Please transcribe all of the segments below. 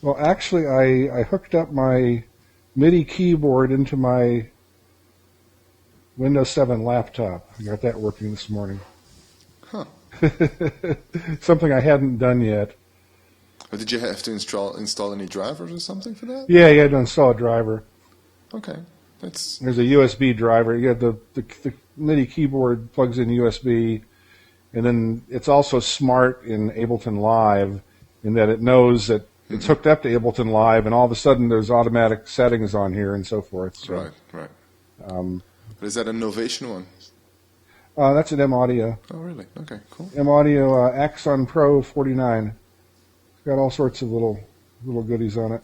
Well, actually, I hooked up my MIDI keyboard into my Windows 7 laptop. I got that working this morning. Huh. Something I hadn't done yet. But did you have to install any drivers or something for that? Yeah, you had to install a driver. Okay. There's a USB driver. You have the MIDI keyboard plugs in USB, and then it's also smart in Ableton Live in that it knows that it's hooked up to Ableton Live, and all of a sudden there's automatic settings on here and so forth. So, right. But is that a Novation one? That's an M-Audio. Oh, really? Okay, cool. M-Audio Axiom Pro 49. It's got all sorts of little goodies on it.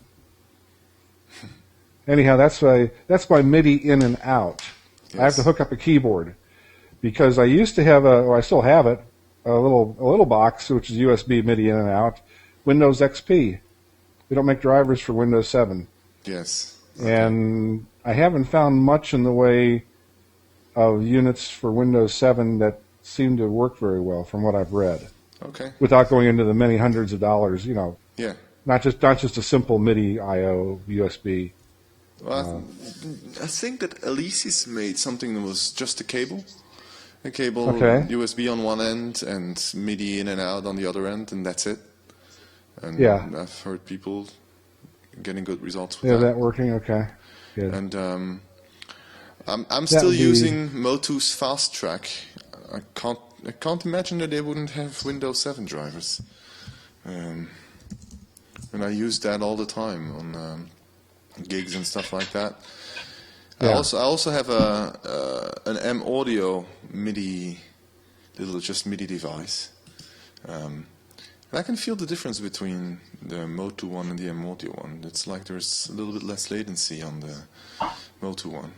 Anyhow, that's my MIDI in and out. Yes. I have to hook up a keyboard because I used to have I still have it, a little box which is USB MIDI in and out, Windows XP. They don't make drivers for Windows 7. Yes. And I haven't found much in the way of units for Windows 7 that seem to work very well from what I've read. Okay. Without going into the many hundreds of dollars, Yeah. Not just a simple MIDI I/O USB. Well, I think that Alesis made something that was just a cable. A cable, okay. USB on one end and MIDI in and out on the other end, and that's it. And yeah. I've heard people getting good results with that. Yeah, that working? Okay. Good. And I'm still using MOTU's Fast Track. I can't imagine that they wouldn't have Windows 7 drivers. And I use that all the time on gigs and stuff like that. Yeah. I also have an M-Audio MIDI MIDI device. And I can feel the difference between the MOTU one and the M-Audio one. It's like there's a little bit less latency on the MOTU one.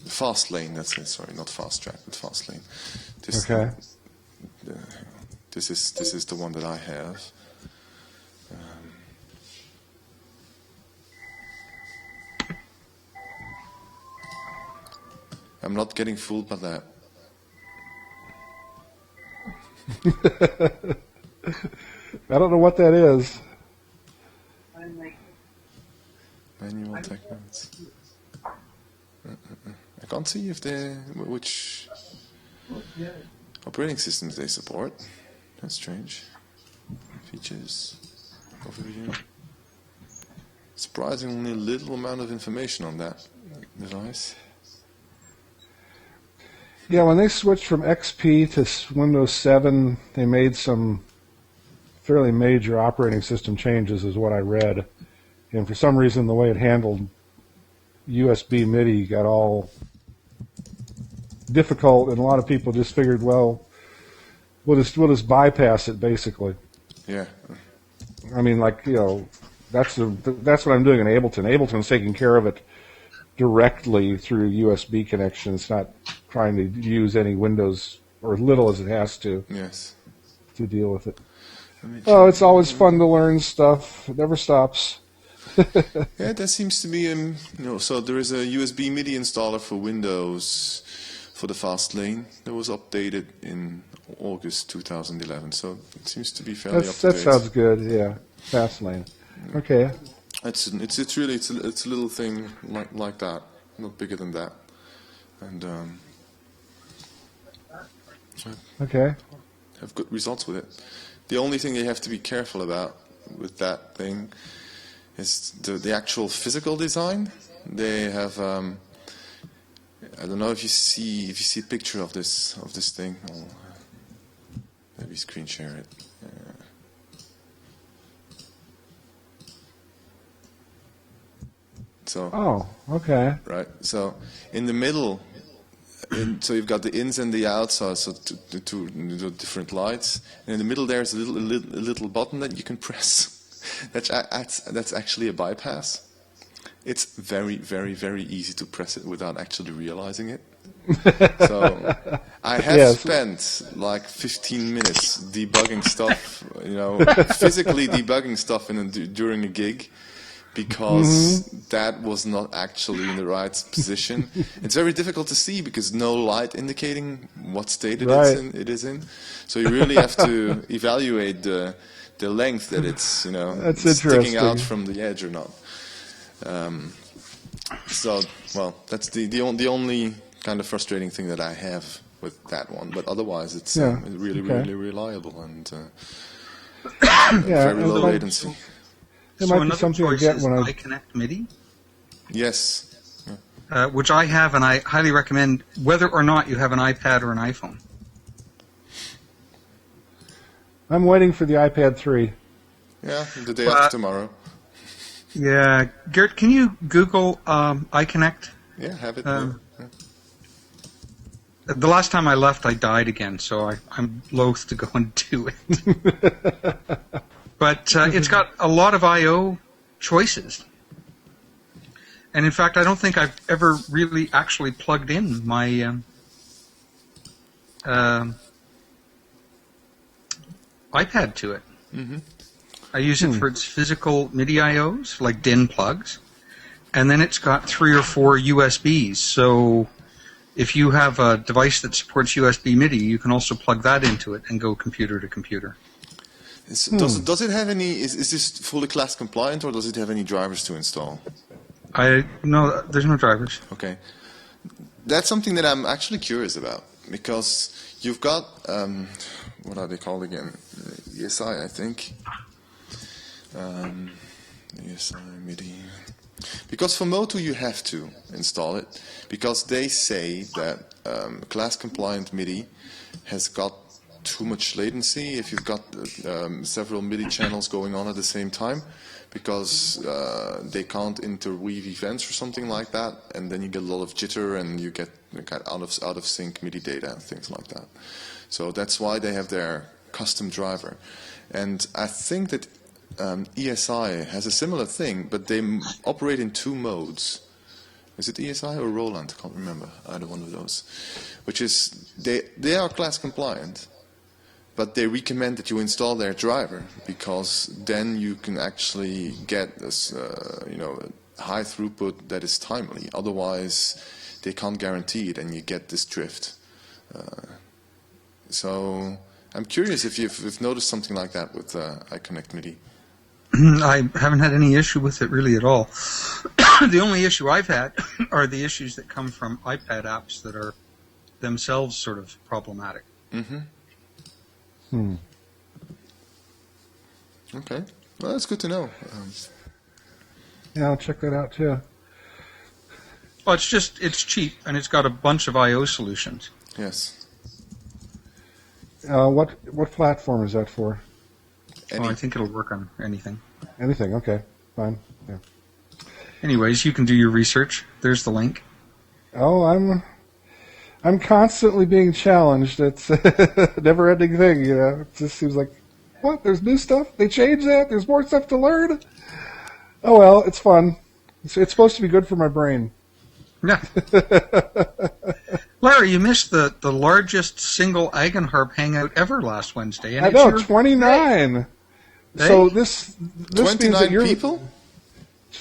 The Fastlane, that's it. Sorry, not Fast Track, but Fastlane. Okay. This is the one that I have. I'm not getting fooled by that. I don't know what that is. Manual techniques. I can't see which operating systems they support. That's strange. Features, overview. Surprisingly little amount of information on that device. Yeah, when they switched from XP to Windows 7, they made some fairly major operating system changes, is what I read. And for some reason, the way it handled USB MIDI got all difficult, and a lot of people just figured, well, we'll just bypass it, basically. Yeah. I mean, that's what I'm doing in Ableton. Ableton's taking care of it directly through USB connection. It's not trying to use any Windows, or as little as it has to. Yes. To deal with it. Oh, it's always fun to learn stuff. It never stops. Yeah, that seems to be so there is a USB MIDI installer for Windows for the Fastlane that was updated in August 2011. So it seems to be fairly up to date. That sounds good. Yeah, Fastlane. Okay. It's a little thing like that, not bigger than that, and okay. Have good results with it. The only thing you have to be careful about with that thing is the actual physical design. They have I don't know if you see a picture of this thing. I'll maybe screen share it. So. Oh, okay. Right. So in the middle, so you've got the ins and the outs, so two different lights, and in the middle there's a little button that you can press. That's actually a bypass. It's very, very, very easy to press it without actually realizing it. So I have spent like 15 minutes debugging stuff, physically debugging stuff during a gig, because that was not actually in the right position. It's very difficult to see because no light indicating what state it is in. So you really have to evaluate the the length that it's That's sticking out interesting. from the edge or not. So well, that's the only kind of frustrating thing that I have with that one. But otherwise, it's really reliable and very low latency. It might be something I get when I iConnectMidi. Yes. Which I have, and I highly recommend, whether or not you have an iPad or an iPhone. I'm waiting for the iPad 3. Yeah, the day after tomorrow. Yeah, Gert, can you Google iConnect? Yeah, have it. The last time I left, I died again, so I'm loath to go and do it. But it's got a lot of I/O choices. And in fact, I don't think I've ever really actually plugged in my iPad to it. Mm-hmm. I use it for its physical MIDI I/Os, like DIN plugs. And then it's got 3 or 4 USBs. So if you have a device that supports USB MIDI, you can also plug that into it and go computer to computer. Does it have any? Is this fully class compliant, or does it have any drivers to install? No, there's no drivers. Okay, that's something that I'm actually curious about, because you've got what are they called again? ESI, I think. ESI MIDI. Because for MOTU you have to install it, because they say that class compliant MIDI has got too much latency if you've got several MIDI channels going on at the same time, because they can't interweave events or something like that, and then you get a lot of jitter and you get kind of out of sync MIDI data and things like that. So that's why they have their custom driver. And I think that ESI has a similar thing, but they operate in 2 modes. Is it ESI or Roland? I can't remember, either one of those. Which is, they are class compliant, but they recommend that you install their driver, because then you can actually get this, high throughput that is timely. Otherwise, they can't guarantee it, and you get this drift. So I'm curious if you've noticed something like that with iConnectMidi. I haven't had any issue with it really at all. The only issue I've had are the issues that come from iPad apps that are themselves sort of problematic. Mm-hmm. Okay. Well, that's good to know. Yeah, I'll check that out too. Well, it's cheap, and it's got a bunch of I/O solutions. Yes. What platform is that for? I think it'll work on anything. Anything, okay. Fine. Yeah. Anyways, you can do your research. There's the link. Oh, I'm constantly being challenged. It's a never-ending thing, It just seems like, what? There's new stuff? They changed that? There's more stuff to learn? Oh, well, it's fun. It's supposed to be good for my brain. Yeah. Larry, you missed the largest single Eigenharp hangout ever last Wednesday. And I know, 29. Hey. So this 29 means that you're... people?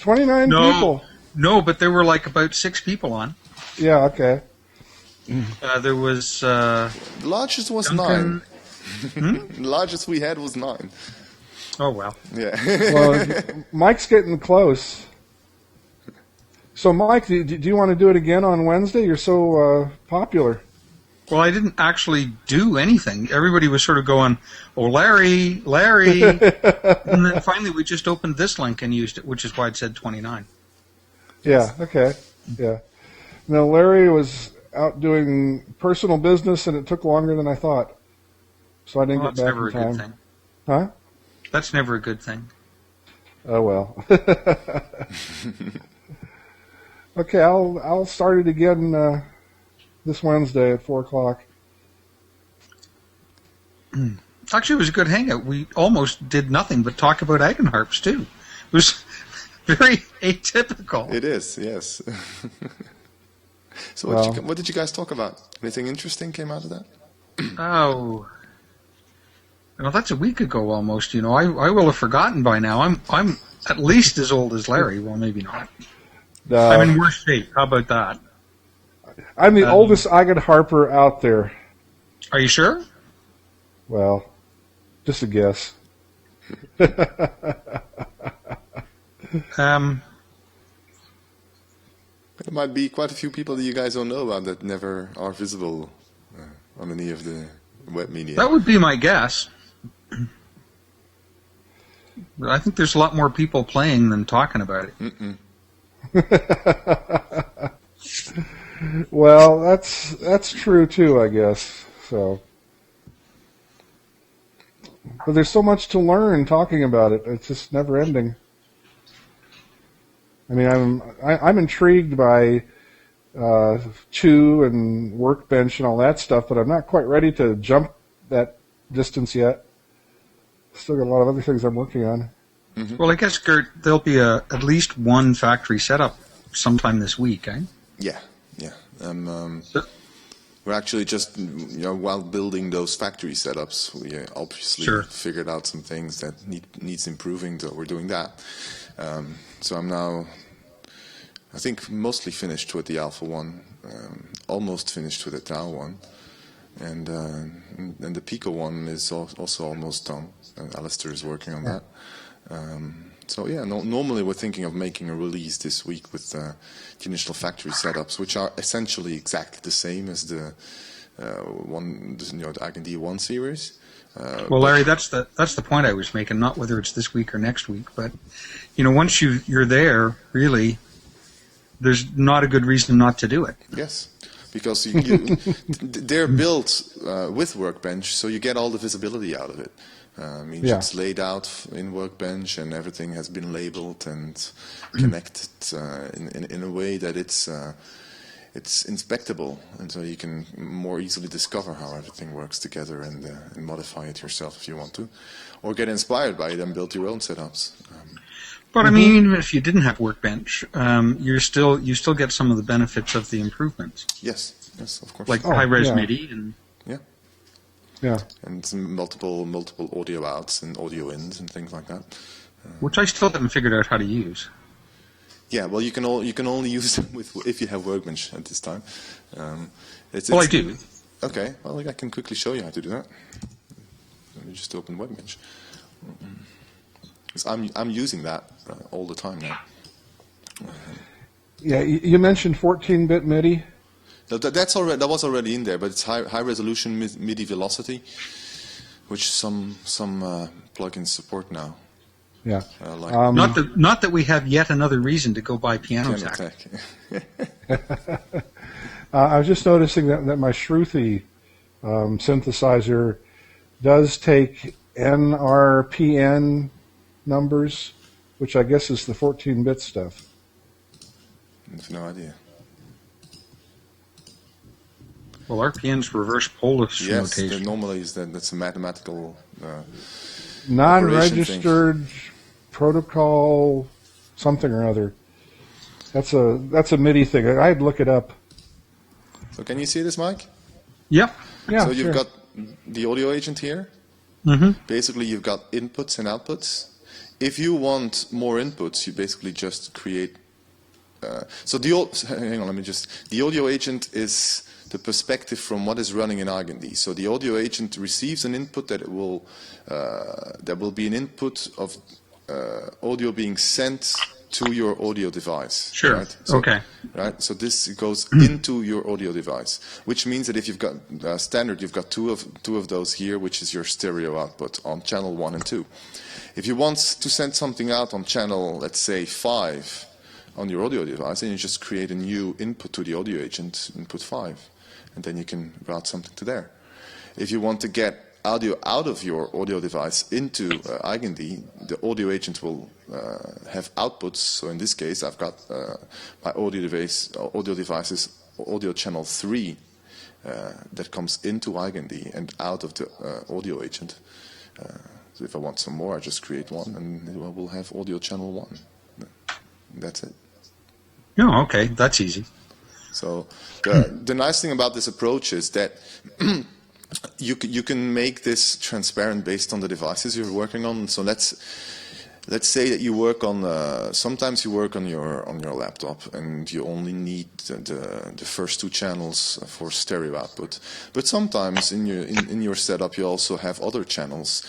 29 people. No, but there were like about 6 people on. Yeah, okay. There was... The largest was Duncan. 9. The largest we had was 9. Oh, well. Yeah. Well, Mike's getting close. So, Mike, do you want to do it again on Wednesday? You're so popular. Well, I didn't actually do anything. Everybody was sort of going, "Oh, Larry." And then finally we just opened this link and used it, which is why it said 29. Yeah, okay. Yeah. Now, Larry was out doing personal business, and it took longer than I thought. So I didn't get back in time. That's never a good thing. Huh? That's never a good thing. Oh, well. Okay, I'll start it again this Wednesday at 4 o'clock. Actually, it was a good hangout. We almost did nothing but talk about Eigenharps, too. It was very atypical. It is, yes. So what did you guys talk about? Anything interesting came out of that? Oh, well, that's a week ago almost. I will have forgotten by now. I'm at least as old as Larry. Well, maybe not. I'm in worse shape. How about that? I'm the oldest Eigenharper out there. Are you sure? Well, just a guess. There might be quite a few people that you guys don't know about that never are visible on any of the web media. That would be my guess. But I think there's a lot more people playing than talking about it. Well, that's true too, I guess. So, but there's so much to learn talking about it. It's just never ending. I mean, I'm intrigued by Chew and Workbench and all that stuff, but I'm not quite ready to jump that distance yet. Still got a lot of other things I'm working on. Mm-hmm. Well, I guess, Gert, there'll be at least one factory setup sometime this week, eh? Yeah. We're actually just, while building those factory setups, we obviously figured out some things that needs improving, so we're doing that. So I'm now, I think, mostly finished with the Alpha one, almost finished with the Tau one, and the Pico one is also almost done. Alistair is working on that. So yeah, normally we're thinking of making a release this week with the initial factory setups, which are essentially exactly the same as the EigenD 1 series. Well, Larry, that's the point I was making. Not whether it's this week or next week, but once you're there, really, there's not a good reason not to do it. Yes, because they're built with Workbench, so you get all the visibility out of it. It's laid out in Workbench, and everything has been labeled and connected in a way that it's inspectable, and so you can more easily discover how everything works together and modify it yourself if you want to, or get inspired by it and build your own setups. But I mean, even if you didn't have Workbench, you still get some of the benefits of the improvements. Yes, of course. Like high-res MIDI and. Yeah, and some multiple audio outs and audio ins and things like that. Which I still haven't figured out how to use. Yeah, well, you can only use them if you have Workbench at this time. I do. Okay, well, I can quickly show you how to do that. Let me just open Workbench. I'm using that all the time now. Yeah, you mentioned 14-bit MIDI. That was already in there, but it's high resolution MIDI velocity, which some plugins support now. Yeah. Not that we have yet another reason to go buy Piano Tech. I was just noticing that my Shruti synthesizer does take NRPN numbers, which I guess is the 14-bit stuff. I have no idea. Well, RPN's reverse Polish notation. Yes, normally that's a mathematical non-registered protocol something or other. That's a MIDI thing. I'd look it up. So can you see this, Mike? Yep. Yeah. So you've got the audio agent here. Mm-hmm. Basically, you've got inputs and outputs. If you want more inputs, you basically just create. Hang on, the audio agent is the perspective from what is running in EigenD. So the audio agent receives an input that will be an input of audio being sent to your audio device. Sure. Right? So, okay. Right. So this goes into your audio device, which means that if you've got standard, you've got two of those here, which is your stereo output on channel 1 and 2. If you want to send something out on channel, let's say 5, on your audio device, then you just create a new input to the audio agent, input 5, and then you can route something to there. If you want to get audio out of your audio device into EigenD, the audio agent will have outputs. So in this case, I've got my audio device's audio channel 3 that comes into EigenD and out of the audio agent. So if I want some more, I just create one, and it will have audio channel 1. That's it. Oh, okay, that's easy. So the nice thing about this approach is that you can make this transparent based on the devices you're working on. So let's say that you work on sometimes you work on your laptop and you only need the first two channels for stereo output, but sometimes in your setup you also have other channels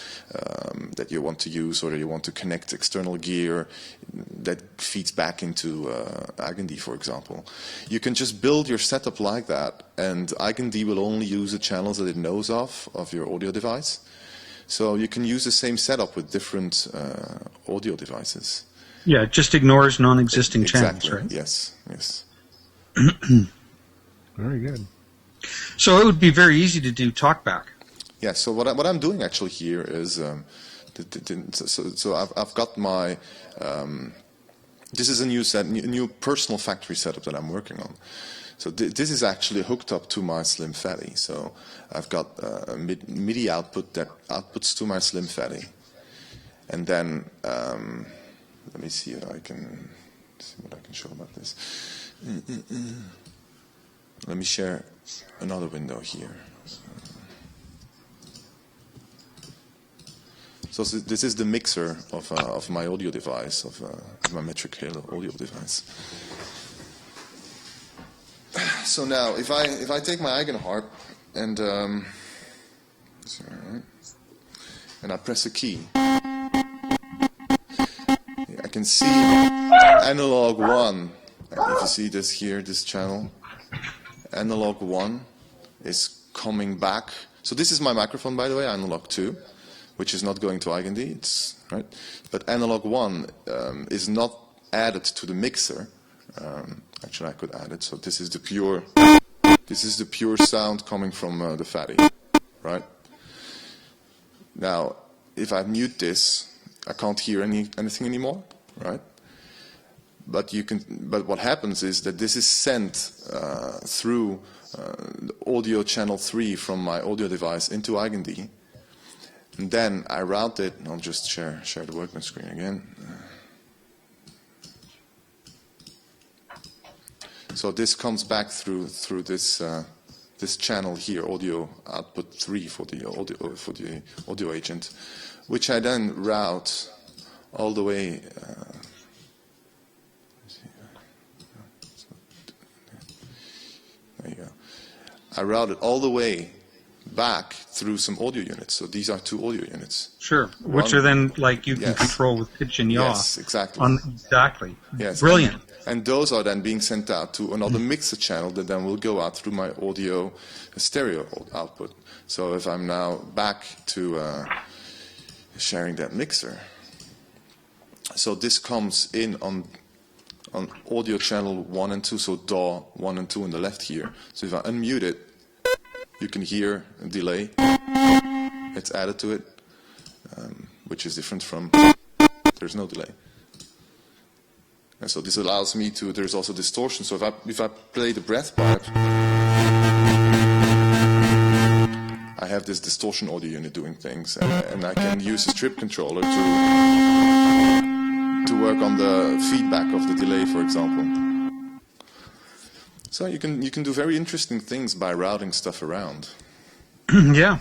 that you want to use, or you want to connect external gear that feeds back into EigenD, for example. You can just build your setup like that, and EigenD will only use the channels that it knows of your audio device. So you can use the same setup with different audio devices. Yeah, it just ignores non-existing Exactly. channels, right? Yes, yes. Very good. So it would be very easy to do TalkBack. Yeah, so what I'm doing actually here is, so I've got my, this is a new personal factory setup that I'm working on. So this is actually hooked up to my Slim Fatty. So I've got a MIDI output that outputs to my Slim Fatty. And then, let me see if I can see what I can show about this. Let me share another window here. So this is the mixer of my audio device, of my Metric Halo audio device. So now, if I take my Eigenharp and I press a key, I can see analog 1. If you see this here, this channel, analog 1 is coming back. So this is my microphone, by the way, analog 2, which is not going to EigenD. It's right, but analog 1 is not added to the mixer. Actually, I could add it. So this is the pure sound coming from the Fatty, right? Now, if I mute this, I can't hear anything anymore, right? But what happens is that this is sent through the audio channel 3 from my audio device into EigenD, and then I route it. I'll just share the Workbench screen again. So this comes back through this this channel here, audio output 3 for the audio agent, which I then route all the way. There you go. I route it all the way back through some audio units. So these are 2 audio units. Sure, which are then like you can control with pitch and yaw. Yes, exactly. Exactly. Yes. Brilliant. And those are then being sent out to another mixer channel that then will go out through my audio stereo output. So if I'm now back to sharing that mixer, so this comes in on audio channel 1 and 2, so DAW 1 and 2 on the left here. So if I unmute it, you can hear a delay. It's added to it, which is different from there's no delay. And so this allows me to, there's also distortion. So if I play the breath pipe, I have this distortion audio unit doing things, and I can use a strip controller to work on the feedback of the delay, for example. So you can do very interesting things by routing stuff around. Yeah,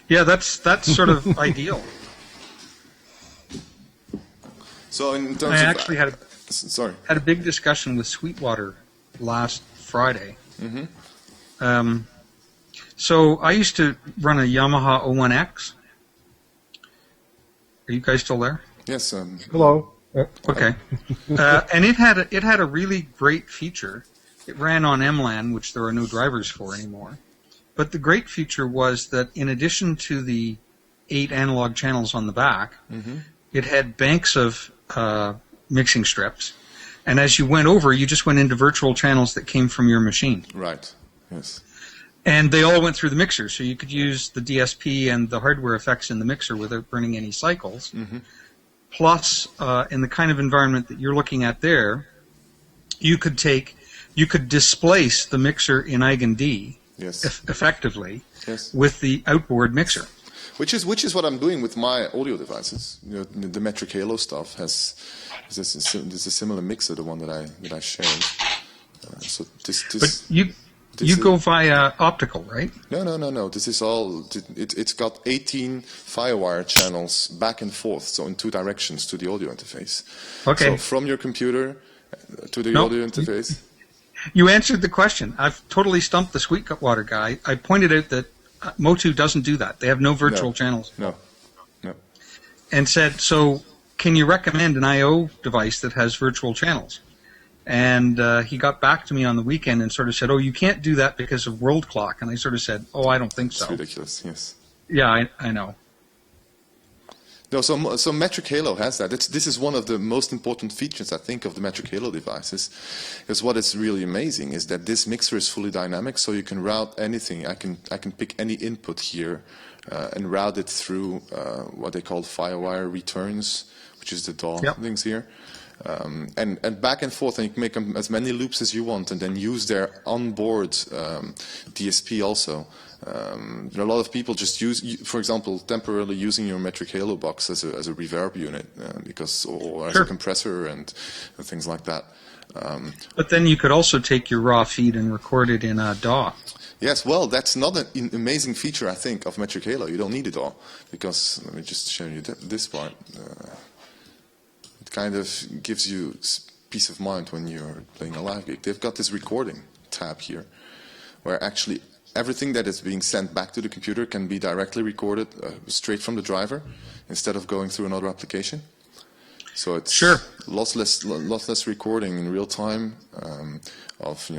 that's sort of ideal. So in terms I of, actually had a big discussion with Sweetwater last Friday. Mm-hmm. So I used to run a Yamaha 01X. Are you guys still there? Yes. Hello. Okay. And it had a really great feature. It ran on MLAN, which there are no drivers for anymore. But the great feature was that in addition to the 8 analog channels on the back, mm-hmm. it had banks of mixing strips. And as you went over, you just went into virtual channels that came from your machine. Right. Yes. And they all went through the mixer, so you could use the DSP and the hardware effects in the mixer without burning any cycles. Mm-hmm. Plus, in the kind of environment that you're looking at there, you could displace the mixer in EigenD effectively with the outboard mixer. Which is what I'm doing with my audio devices. You know, the Metric Halo stuff has there's a similar mixer, the one that I shared. So this. But You go via optical, right? No. This is all. It's got 18 Firewire channels back and forth, so in two directions to the audio interface. Okay. So from your computer to the audio interface. You answered the question. I've totally stumped the Sweetwater guy. I pointed out that MOTU doesn't do that. They have no virtual channels. No. And said, so can you recommend an I/O device that has virtual channels? And he got back to me on the weekend and sort of said, oh, you can't do that because of world clock. And I sort of said, oh, I don't think so. It's ridiculous, yes. Yeah, I know. No, so Metric Halo has that. This is one of the most important features, I think, of the Metric Halo devices. Because what is really amazing is that this mixer is fully dynamic, so you can route anything. I can pick any input here and route it through what they call Firewire returns, which is the DAW things here. And back and forth, and you can make as many loops as you want, and then use their onboard DSP also. There are a lot of people just use, for example, temporarily using your Metric Halo box as a reverb unit, or as a compressor and things like that. But then you could also take your raw feed and record it in a DAW. Yes, well, that's not an amazing feature, I think, of Metric Halo. You don't need a DAW, because let me just show you this part. It kind of gives you peace of mind when you're playing a live gig. They've got this recording tab here, where actually everything that is being sent back to the computer can be directly recorded straight from the driver instead of going through another application. So it's lossless recording in real time of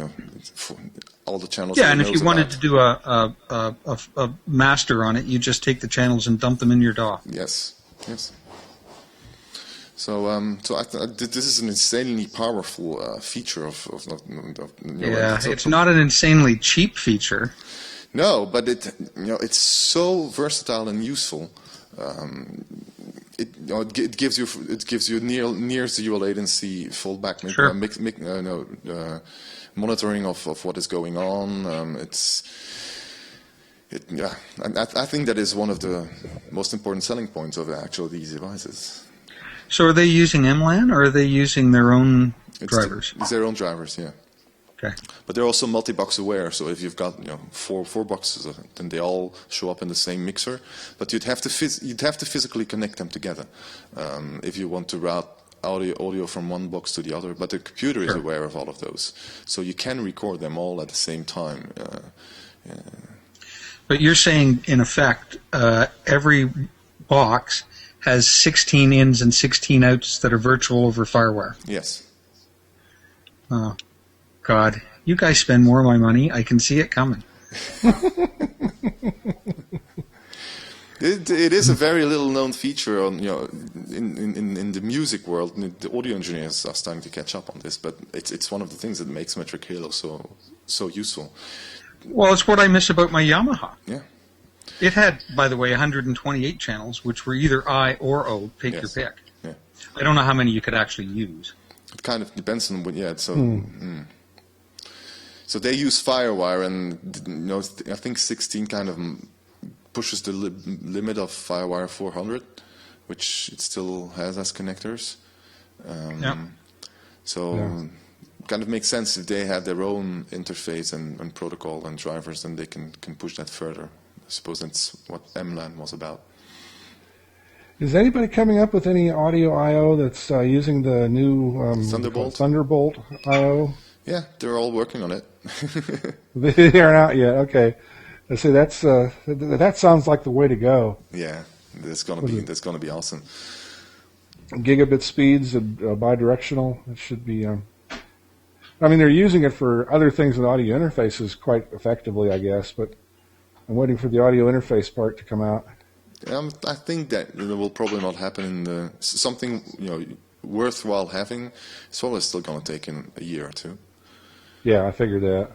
all the channels. Yeah, and if you wanted to do a master on it, you just take the channels and dump them in your DAW. Yes. So, this is an insanely powerful feature of it's not an insanely cheap feature. No, but it's so versatile and useful. It gives you near zero latency fallback monitoring of what is going on. I think that is one of the most important selling points of these devices. So are they using MLAN, or are they using their own drivers? It's their own drivers, yeah. Okay. But they're also multi-box aware, so if you've got four boxes of it, then they all show up in the same mixer. But you'd have to physically connect them together if you want to route audio from one box to the other. But the computer is aware of all of those, so you can record them all at the same time. But you're saying, in effect, every box has 16 ins and 16 outs that are virtual over Firewire. Yes. Oh, God. You guys spend more of my money. I can see it coming. It is a very little known feature in the music world. The audio engineers are starting to catch up on this, but it's one of the things that makes Metric Halo so useful. Well, it's what I miss about my Yamaha. Yeah. It had, by the way, 128 channels, which were either I or O. Take your pick. Yeah. I don't know how many you could actually use. It kind of depends on what. Yeah. So they use Firewire, and I think 16 kind of pushes the limit of Firewire 400, which it still has as connectors. So kind of makes sense if they have their own interface and protocol and drivers, then they can push that further. I suppose that's what MLAN was about. Is anybody coming up with any audio I/O that's using the new Thunderbolt I/O? Yeah, they're all working on it. They aren't out yet. Okay, I say that sounds like the way to go. Yeah, that's gonna be awesome. Gigabit speeds and bidirectional. It should be. I mean, they're using it for other things in audio interfaces quite effectively, I guess, but I'm waiting for the audio interface part to come out. I think that it will probably not happen in something worthwhile having. It's probably still going to take in a year or two. Yeah, I figured that.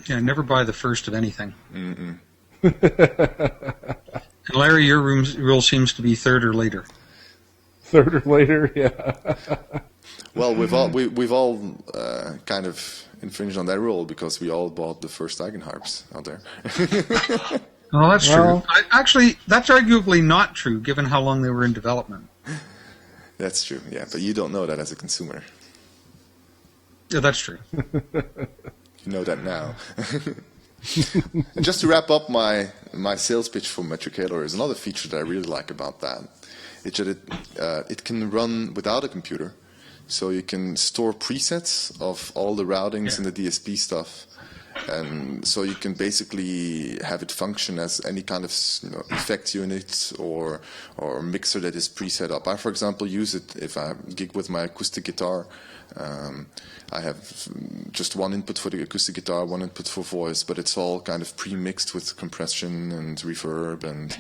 Yeah, never buy the first of anything. And Larry, your rule seems to be third or later. Third or later, yeah. Well, we've all kind of infringed on that rule because we all bought the first Eigenharps out there. Oh, that's true. Actually, that's arguably not true, given how long they were in development. That's true, yeah, but you don't know that as a consumer. Yeah, that's true. You know that now. And just to wrap up my sales pitch for Metricator is another feature that I really like about that. It's that it can run without a computer, so you can store presets of all the routings and the DSP stuff, and so you can basically have it function as any kind of effect unit or mixer that is preset up. I, for example, use it if I gig with my acoustic guitar. I have just one input for the acoustic guitar, one input for voice, but it's all kind of pre-mixed with compression and reverb, and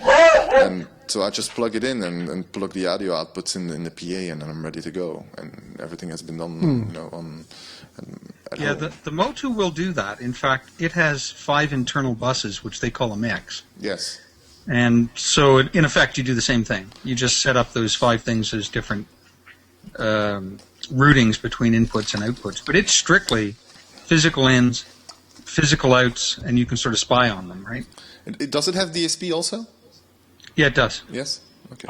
so I just plug it in and plug the audio outputs in the PA, and then I'm ready to go. And everything has been done, at home. The MOTU will do that. In fact, it has 5 internal buses, which they call a mix. Yes. And so, in effect, you do the same thing. You just set up those 5 things as different routings between inputs and outputs. But it's strictly physical ins, physical outs, and you can sort of spy on them, right? Does it have DSP also? Yeah, it does. Yes? Okay.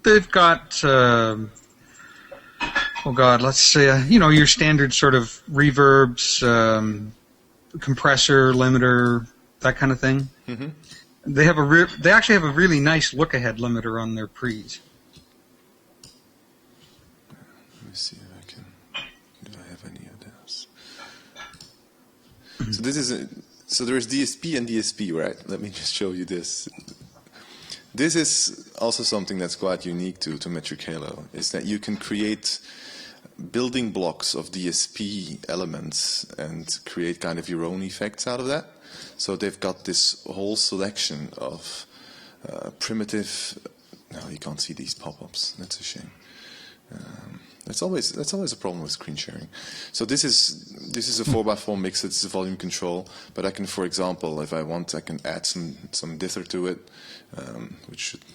They've got, let's say, your standard sort of reverbs, compressor, limiter, that kind of thing. Mm-hmm. They actually have a really nice look-ahead limiter on their pre's. Let me see if I can. Do I have any of those? So there is DSP and DSP, right? Let me just show you this. This is also something that's quite unique to Metric Halo, is that you can create building blocks of DSP elements and create kind of your own effects out of that. So they've got this whole selection of primitive. No, you can't see these pop-ups. That's a shame. That's always a problem with screen sharing. So this is a 4x4 mix. It's a volume control, but I can, for example, if I want, I can add some jitter to it, which should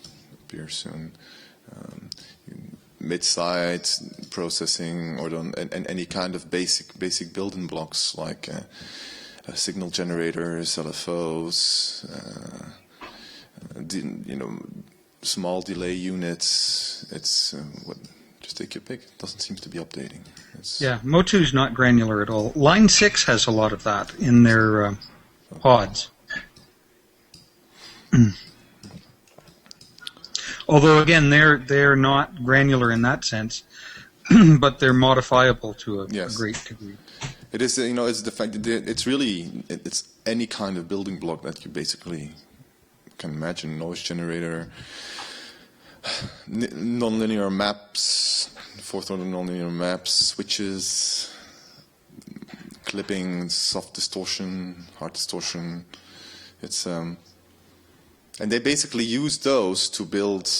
appear soon. Mid-side processing, or and any kind of basic building blocks like signal generators, LFOs, small delay units. It's just take your pick. It doesn't seem to be updating. MOTU's not granular at all. Line 6 has a lot of that in their pods. Although, again, they're not granular in that sense, but they're modifiable to a great degree. It is, it's the fact that it's any kind of building block that you basically can imagine. Noise generator, nonlinear maps, fourth order nonlinear maps, switches, clipping, soft distortion, hard distortion. It's and they basically use those to build.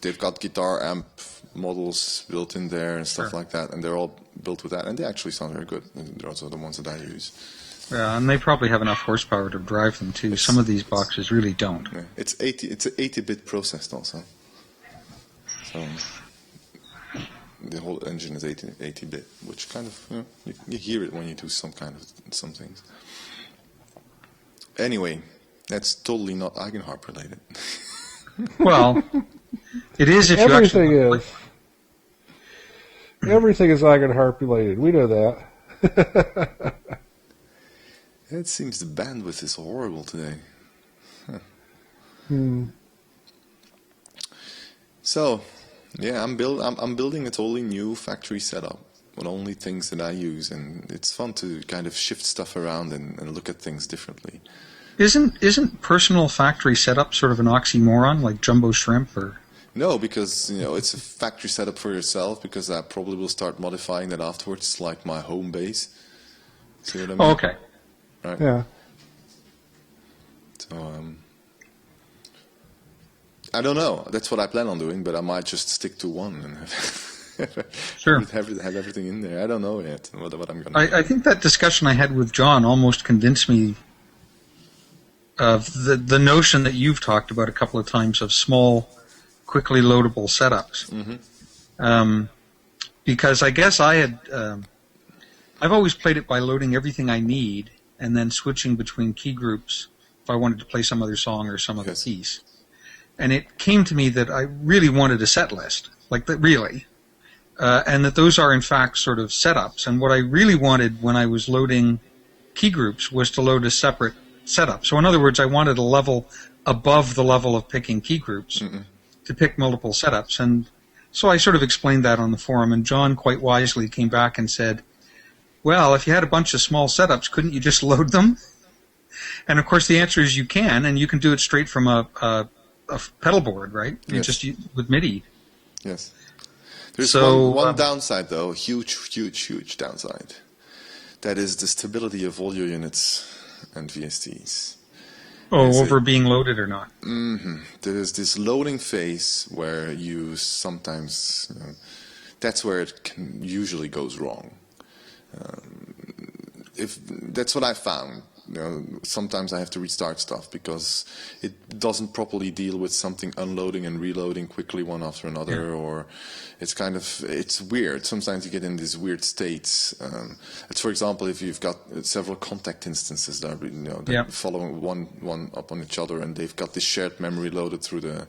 They've got guitar amp models built in there and stuff like that, and they're all built with that, and they actually sound very good. They're also the ones that I use. Yeah, and they probably have enough horsepower to drive them too. Some of these boxes really don't. Yeah, it's 80-bit processed also. So the whole engine is 80-bit, which kind of you hear it when you do some things. Anyway, that's totally not Eigenharp related. Well, it is if everything you actually... is. Everything is Eigenharp related. We know that. It seems the bandwidth is horrible today. So, I'm building a totally new factory setup with only things that I use, and it's fun to kind of shift stuff around and look at things differently. Isn't personal factory setup sort of an oxymoron, like jumbo shrimp or? No, because it's a factory setup for yourself. Because I probably will start modifying that afterwards. It's like my home base. See what I mean? Oh, okay. Right. Yeah. So I don't know. That's what I plan on doing, but I might just stick to one and have everything in there. I don't know yet what I'm going to do. I think that discussion I had with John almost convinced me of the notion that you've talked about a couple of times of small, quickly loadable setups. Mm-hmm. Because I guess I've always played it by loading everything I need and then switching between key groups if I wanted to play some other song or some other piece. And it came to me that I really wanted a set list, like that really. and that those are in fact sort of setups. And what I really wanted when I was loading key groups was to load a separate setup. So in other words, I wanted a level above the level of picking key groups to pick multiple setups. And so I sort of explained that on the forum, and John quite wisely came back and said, well, if you had a bunch of small setups, couldn't you just load them? And of course the answer is you can, and you can do it straight from a pedal board, right? You just with MIDI. Yes. There's So, one downside, though, huge downside. That is the stability of all your units and VSTs. Oh, over being loaded or not? There's this loading phase where you sometimes, that's where it usually goes wrong. If that's what I found. Sometimes I have to restart stuff because it doesn't properly deal with something unloading and reloading quickly one after another, or it's weird. Sometimes you get in these weird states. It's, for example, if you've got several contact instances that are, they're following one up on each other, and they've got this shared memory loaded through the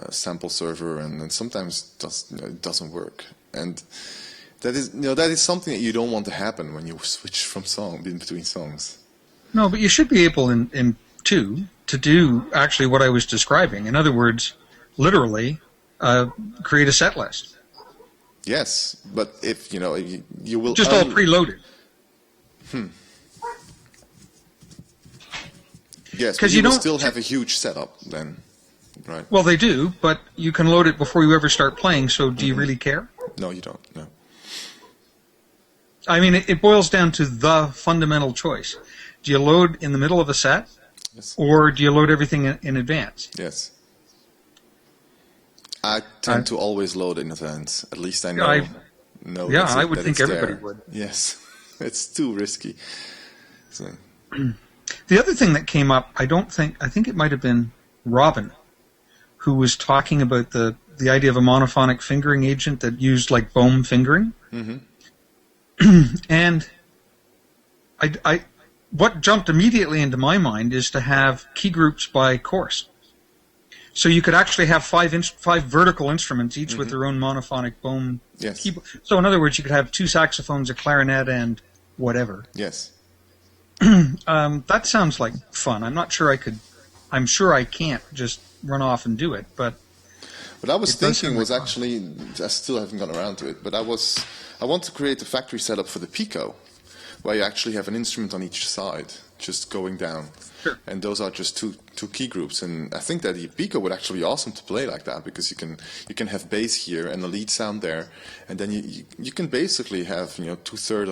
sample server, and sometimes it doesn't work. And that is something that you don't want to happen when you switch from between songs. No, but you should be able in 2 to do actually what I was describing. In other words, literally create a set list. Yes, but if you will just all preloaded. Yes, because you will still have a huge setup then, right? Well, they do, but you can load it before you ever start playing. So, do you really care? No, you don't. No. I mean, it boils down to the fundamental choice. Do you load in the middle of a set, or do you load everything in advance? Yes. I tend to always load in advance. At least I know. Yeah, I would think everybody would. Yes, it's too risky. So. The other thing that came up, I think it might have been Robin, who was talking about the idea of a monophonic fingering agent that used like Bohm fingering. And what jumped immediately into my mind is to have key groups by course. So you could actually have five vertical instruments, each with their own monophonic Bohm keyboard. So in other words, you could have 2 saxophones, a clarinet, and whatever. Yes. That sounds like fun. I'm not sure I could. I'm sure I can't just run off and do it. But what I was thinking was actually, I still haven't gone around to it, but I want to create a factory setup for the Pico, where you actually have an instrument on each side, just going down. Sure. And those are just two key groups. And I think that the Pico would actually be awesome to play like that, because you can have bass here and a lead sound there, and then you can basically have 2/3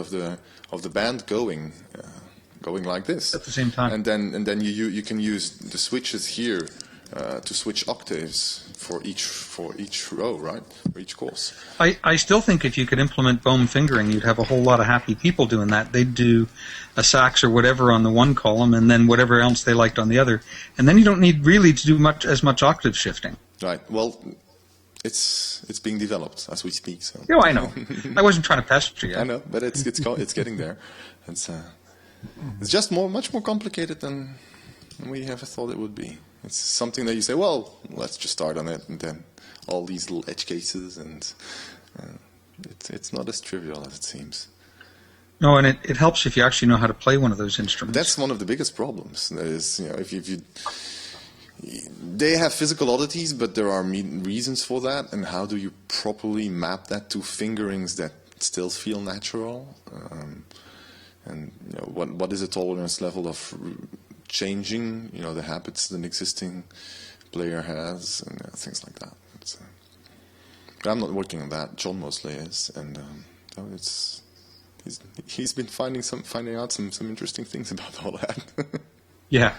of the band going like this at the same time. And then you can use the switches here to switch octaves for each row, right? For each course. I still think if you could implement Bohm fingering, you'd have a whole lot of happy people doing that. They'd do a sax or whatever on the one column, and then whatever else they liked on the other, and then you don't need really to do as much octave shifting. Right. Well, it's being developed as we speak. So. Yeah, I know. I wasn't trying to pester you. I know, but it's getting there. It's just much more complicated than we ever thought it would be. It's something that you say, well, let's just start on it, and then all these little edge cases, and it's not as trivial as it seems. No, and it helps if you actually know how to play one of those instruments. That's one of the biggest problems. Is if you they have physical oddities, but there are reasons for that, and how do you properly map that to fingerings that still feel natural? And what is the tolerance level of changing, the habits that an existing player has, and things like that. But I'm not working on that. John mostly is, and he's been finding out some interesting things about all that. Yeah.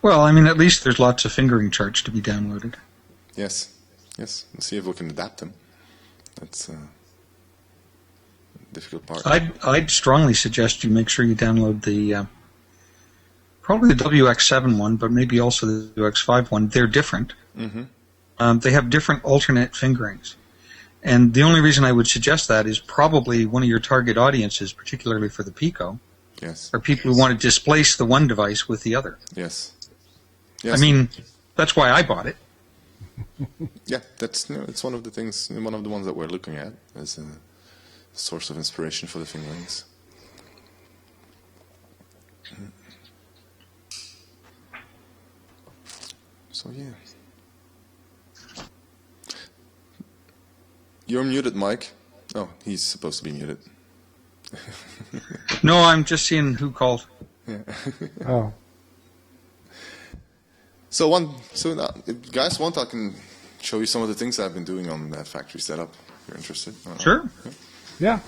Well, I mean, at least there's lots of fingering charts to be downloaded. Yes. We'll see if we can adapt them. That's difficult part. I'd strongly suggest you make sure you download the probably the WX7 one, but maybe also the WX5 one. They're different. Mm-hmm. They have different alternate fingerings, and the only reason I would suggest that is probably one of your target audiences, particularly for the Pico, are people who want to displace the one device with the other. Yes. I mean, that's why I bought it. Yeah, it's one of the things, one of the ones that we're looking at as a source of inspiration for the fingerings. So yeah. You're muted, Mike. Oh, he's supposed to be muted. No, I'm just seeing who called. Yeah. Oh. So now, if you guys want, I can show you some of the things I've been doing on that factory setup. If you're interested. Sure. Yeah.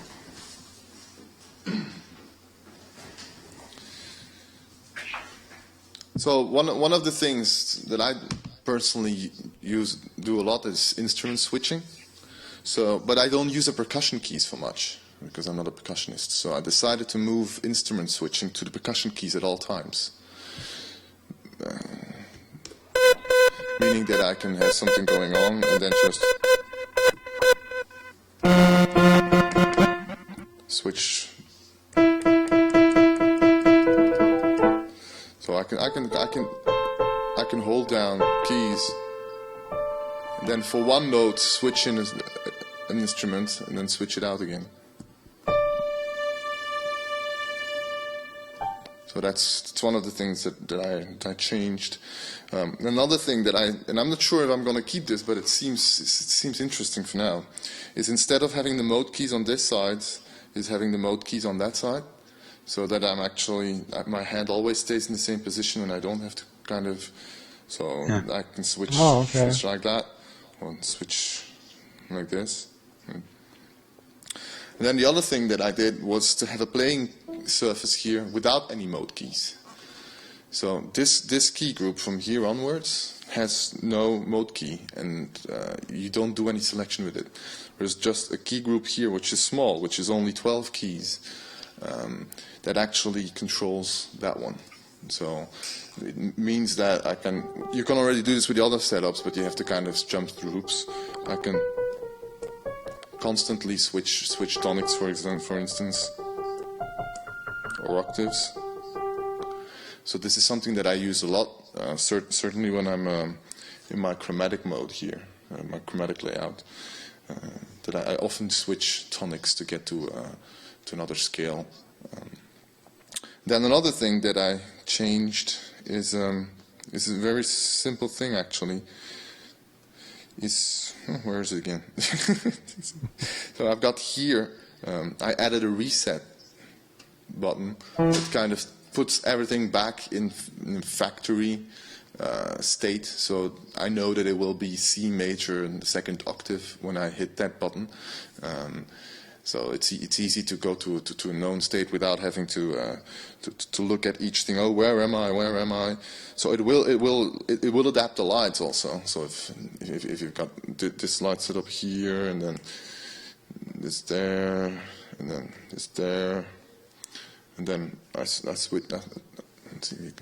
So one of the things that I personally do a lot is instrument switching. So, but I don't use the percussion keys for much because I'm not a percussionist. So I decided to move instrument switching to the percussion keys at all times. Meaning that I can have something going on and then just switch. So I can hold down keys and then for one note switch in an instrument and then switch it out again. So that's one of the things that I changed. Another thing and I'm not sure if I'm going to keep this, but it seems interesting for now, is instead of having the mode keys on this side, is having the mode keys on that side, so that my hand always stays in the same position and I don't have to I can switch, switch like that, or switch like this. And then the other thing that I did was to have a playing surface here without any mode keys. So this key group from here onwards has no mode key, and you don't do any selection with it. There's just a key group here which is small, which is only 12 keys, that actually controls that one. So it means that you can already do this with the other setups, but you have to kind of jump through hoops. I can constantly switch tonics, for instance, or octaves. So this is something that I use a lot, certainly when I'm in my chromatic mode here, my chromatic layout, that I often switch tonics to get to another scale. Then another thing that I changed is a very simple thing actually. Where is it again? So I've got here, I added a reset button that kind of puts everything back in factory state. So I know that it will be C major in the second octave when I hit that button. So it's easy to go to a known state without having to look at each thing. Oh, where am I? So it will adapt the lights also. So if you've got this light set up here and then this there and then this there and then I switch that. Let's see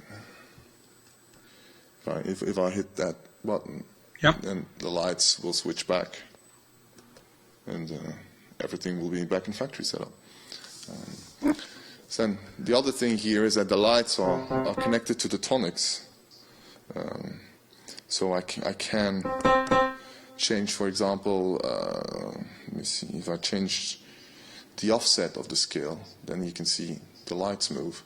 if I hit that button, then the lights will switch back and everything will be back in factory setup. So then the other thing here is that the lights are connected to the tonics. So I can change, for example, let me see, if I change the offset of the scale, then you can see the lights move.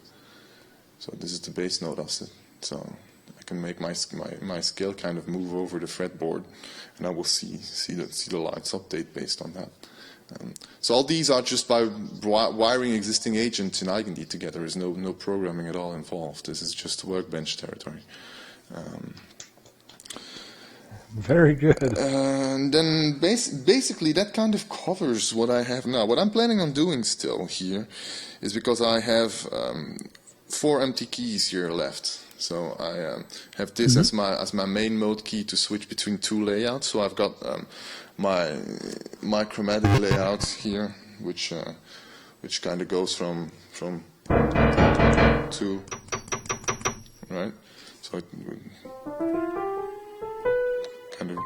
So this is the bass note offset. So I can make my scale kind of move over the fretboard, and I will see the lights update based on that. So all these are just by wiring existing agents in EigenD together. There's no programming at all involved. This is just Workbench territory. Very good. And then basically that kind of covers what I have now. What I'm planning on doing still here is, because I have 4 empty keys here left. So I have this as my main mode key to switch between 2 layouts. So I've got my chromatic layout here, which kind of goes from 2, right? So it kind of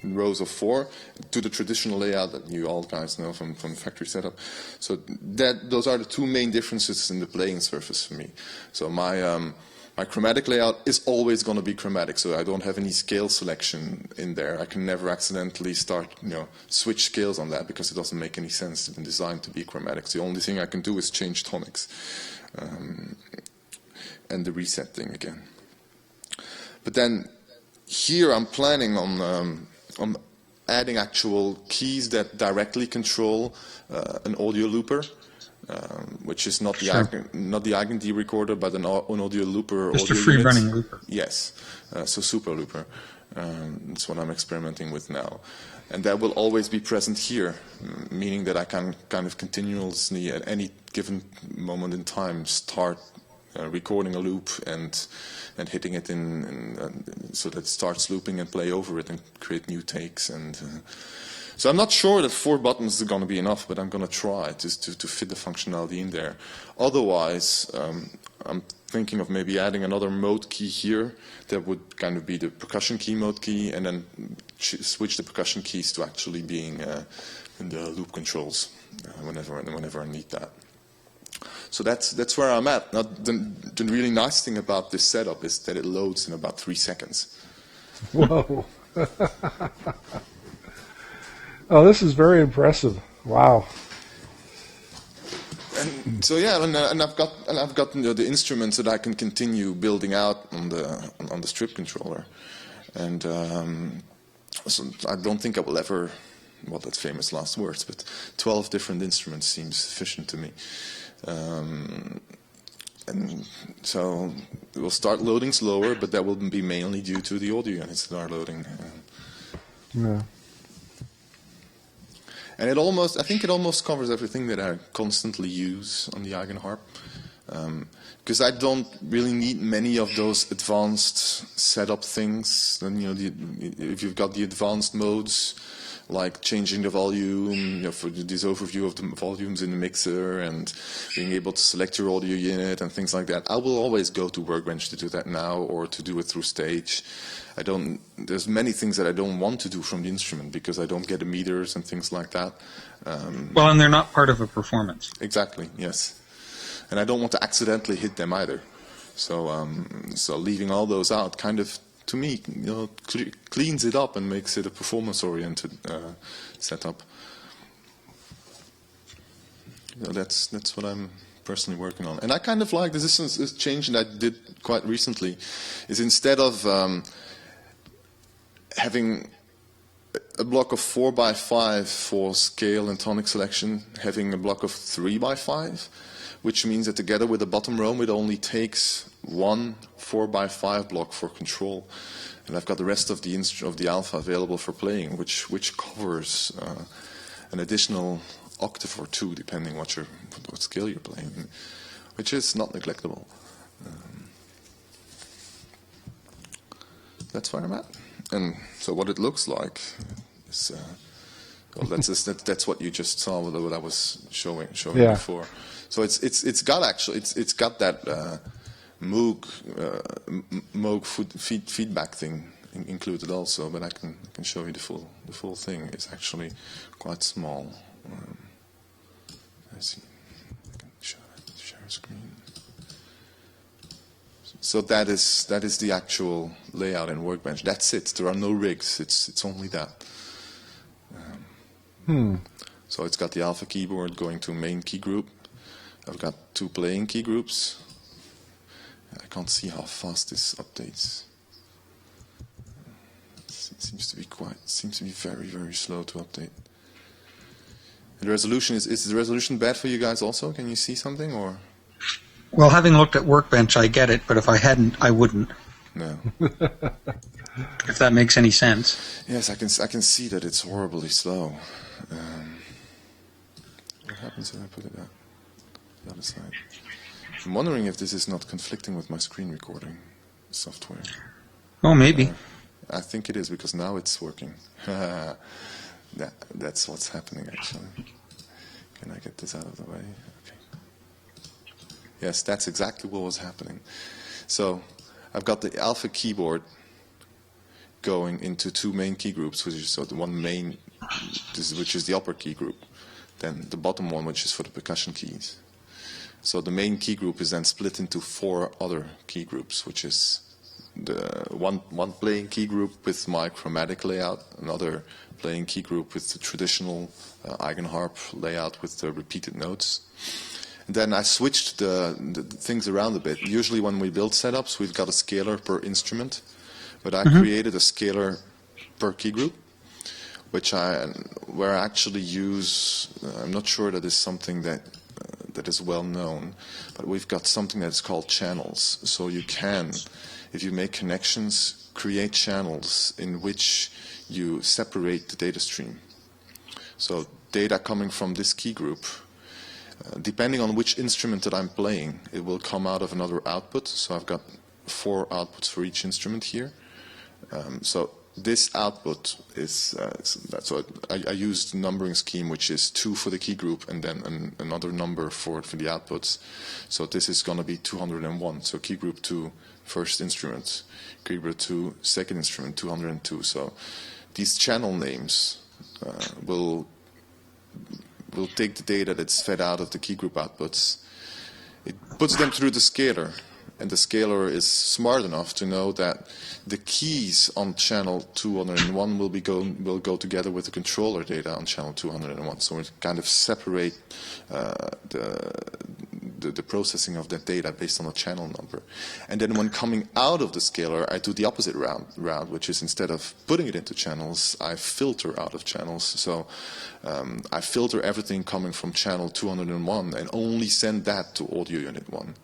in rows of 4 to the traditional layout that you all guys know from factory setup. So those are the 2 main differences in the playing surface for me. So my My chromatic layout is always going to be chromatic, so I don't have any scale selection in there. I can never accidentally switch scales on that because it doesn't make any sense. It's been designed to be chromatic. So the only thing I can do is change tonics and the reset thing again. But then here I'm planning on adding actual keys that directly control an audio looper. Which is not the EigenD recorder, but an audio looper. Just audio a free unit. running looper. Yes, so super looper. That's what I'm experimenting with now, and that will always be present here, meaning that I can kind of continuously at any given moment in time start recording a loop and hitting it so that it starts looping and play over it and create new takes and. So I'm not sure that 4 buttons are going to be enough, but I'm going to try just to fit the functionality in there. Otherwise, I'm thinking of maybe adding another mode key here that would kind of be the percussion key mode key, and then switch the percussion keys to actually being in the loop controls whenever I need that. So that's where I'm at. Now, the really nice thing about this setup is that it loads in about 3 seconds. Whoa. Oh, this is very impressive. Wow. And so yeah, and I've got the instruments that I can continue building out on the strip controller, and so I don't think I will ever. Well, that's famous last words, but 12 different instruments seems sufficient to me. And so it will start loading slower, but that will be mainly due to the audio units that are loading. Yeah. And I think it almost covers everything that I constantly use on the Eigenharp. Because I don't really need many of those advanced setup things. Then if you've got the advanced modes, like changing the volume, for this overview of the volumes in the mixer, and being able to select your audio unit and things like that, I will always go to Workbench to do that now, or to do it through Stage. There's many things that I don't want to do from the instrument because I don't get the meters and things like that. Well, and they're not part of a performance. Exactly, yes. And I don't want to accidentally hit them either. So leaving all those out kind of, to me, cleans it up and makes it a performance-oriented setup. That's what I'm personally working on. And I kind of like this change that I did quite recently, is instead of having a block of 4x5 for scale and tonic selection, having a block of 3x5, which means that together with the bottom row, it only takes one 4x5 block for control, and I've got the rest of the alpha available for playing, which covers an additional octave or 2, depending what scale you're playing, which is not neglectable. That's where I'm at. And so what it looks like is, well, that's what you just saw, what I was showing before. So it's got that Moog feedback thing included also, but I can show you the full thing. It's actually quite small. Let's see, I can share a screen. So that is the actual layout in Workbench. That's it. There are no rigs. It's only that. So it's got the alpha keyboard going to main key group. I've got 2 playing key groups. I can't see how fast this updates. It seems to be very, very slow to update. And the resolution is the resolution bad for you guys also? Can you see something or? Well, having looked at Workbench, I get it, but if I hadn't, I wouldn't. No. If that makes any sense. Yes, I can see that it's horribly slow. What happens if I put it at the other side? I'm wondering if this is not conflicting with my screen recording software. Oh, maybe. I think it is, because now it's working. That's what's happening, actually. Can I get this out of the way? Okay. Yes, that's exactly what was happening. So I've got the alpha keyboard going into 2 main key groups, which is the one main, which is the upper key group, then the bottom one, which is for the percussion keys. So the main key group is then split into 4 other key groups, which is the one playing key group with my chromatic layout, another playing key group with the traditional Eigenharp layout with the repeated notes. And then I switched the things around a bit. Usually when we build setups, we've got a scaler per instrument, but I created a scaler per key group, where I actually use, I'm not sure that is something that is well known, but we've got something that's called channels. So you can, if you make connections, create channels in which you separate the data stream. So data coming from this key group, depending on which instrument that I'm playing, it will come out of another output. So I've got 4 outputs for each instrument here. So this output is, so I used a numbering scheme which is 2 for the key group and then another number for the outputs. So this is going to be 201. So key group 2, first instrument, key group 2, second instrument, 202. So these channel names will take the data that's fed out of the key group outputs. It puts them through the scaler. And the scaler is smart enough to know that the keys on channel 201 will go together with the controller data on channel 201. So we kind of separate the processing of that data based on a channel number. And then when coming out of the scaler, I do the opposite route, which is instead of putting it into channels, I filter out of channels. So I filter everything coming from channel 201 and only send that to audio unit 1.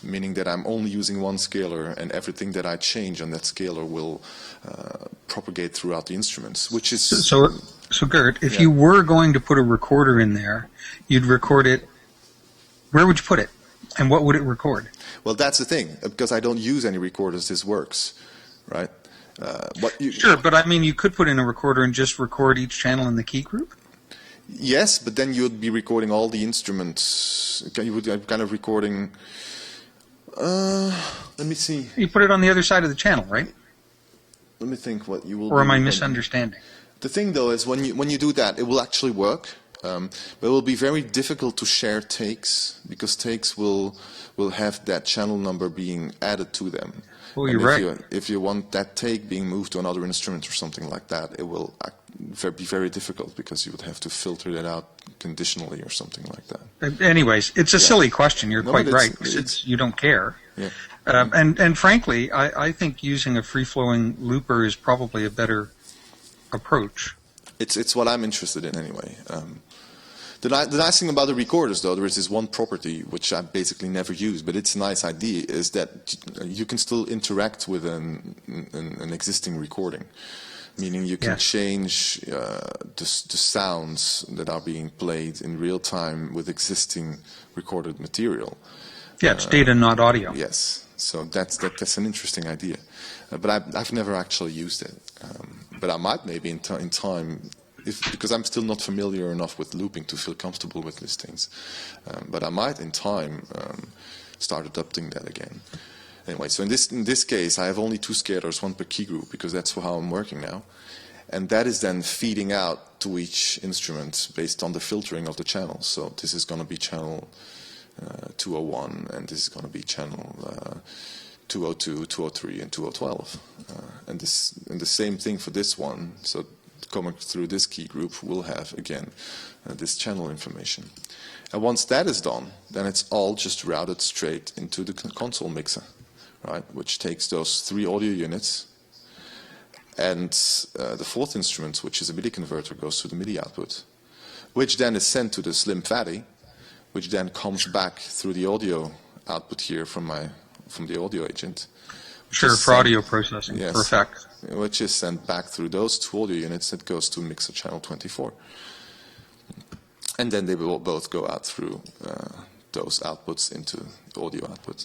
Meaning that I'm only using one scaler, and everything that I change on that scaler will propagate throughout the instruments, which is... So Gert, if you were going to put a recorder in there, you'd record it... Where would you put it? And what would it record? Well, that's the thing. Because I don't use any recorders, this works, right? Sure, but I mean, you could put in a recorder and just record each channel in the key group? Yes, but then you'd be recording all the instruments. You would be kind of recording... let me see. You put it on the other side of the channel, right? Let me think what you will. Or am I misunderstanding? The thing, though, is when you do that, it will actually work, but it will be very difficult to share takes because takes will have that channel number being added to them. Well, you're right. If you want that take being moved to another instrument or something like that, it will be very difficult because you would have to filter that out conditionally or something like that. Anyways, it's a silly question. You're quite right. You don't care. Yeah. And frankly, I think using a free-flowing looper is probably a better approach. It's what I'm interested in anyway. The nice thing about the recorders, though, there is this one property which I basically never use, but it's a nice idea, is that you can still interact with an existing recording. Meaning you can change the sounds that are being played in real time with existing recorded material. Yeah, it's data, not audio. Yes, so that's an interesting idea. But I've never actually used it. But I might maybe in time, because I'm still not familiar enough with looping to feel comfortable with these things. But I might in time start adopting that again. Anyway, so in this case, I have only 2 scalers, 1 per key group, because that's how I'm working now. And that is then feeding out to each instrument based on the filtering of the channels. So this is going to be channel 201, and this is going to be channel 202, 203, and 2012. And the same thing for this one. So coming through this key group, we'll have, again, this channel information. And once that is done, then it's all just routed straight into the console mixer. Right, which takes those 3 audio units, and the 4th instrument, which is a MIDI converter, goes to the MIDI output, which then is sent to the Slim Fatty, which then comes back through the audio output here from the audio agent. Sure, for audio processing, yes, perfect. Which is sent back through those 2 audio units that goes to mixer channel 24. And then they will both go out through those outputs into the audio output.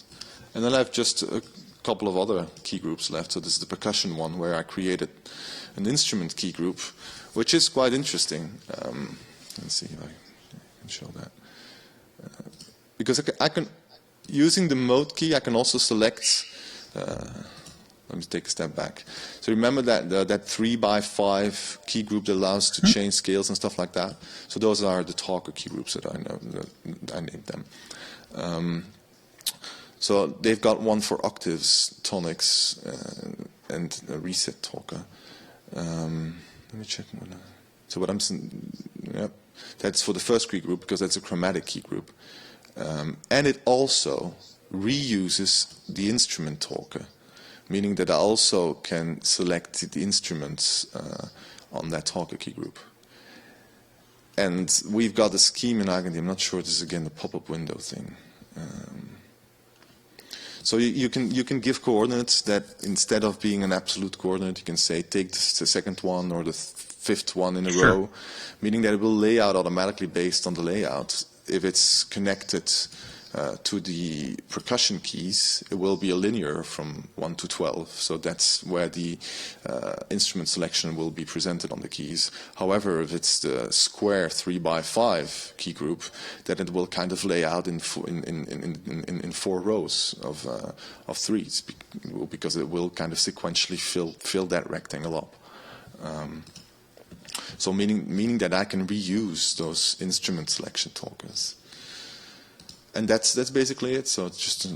And then I have just a couple of other key groups left. So this is the percussion one, where I created an instrument key group, which is quite interesting. Let's see if I can show that. Because I can, using the mode key, I can also select let me take a step back. So remember that that 3x5 key group that allows to change scales and stuff like that. So those are the talker key groups that I know. That I named them. So they've got one for octaves, tonics, and a reset talker. Let me check one. So what I'm saying, yep, that's for the first key group because that's a chromatic key group, and it also reuses the instrument talker, meaning that I also can select the instruments on that talker key group. And we've got a scheme in EigenD. I'm not sure this is again the pop-up window thing. So you can give coordinates that instead of being an absolute coordinate, you can say take the second one or the fifth one in a row, meaning that it will lay out automatically based on the layout. If it's connected to the percussion keys, it will be a linear from 1 to 12. So that's where the instrument selection will be presented on the keys. However, if it's the square 3x5 key group, then it will kind of lay out in 4 rows of threes, because it will kind of sequentially fill that rectangle up. So meaning that I can reuse those instrument selection talkers. And that's basically it. So it's just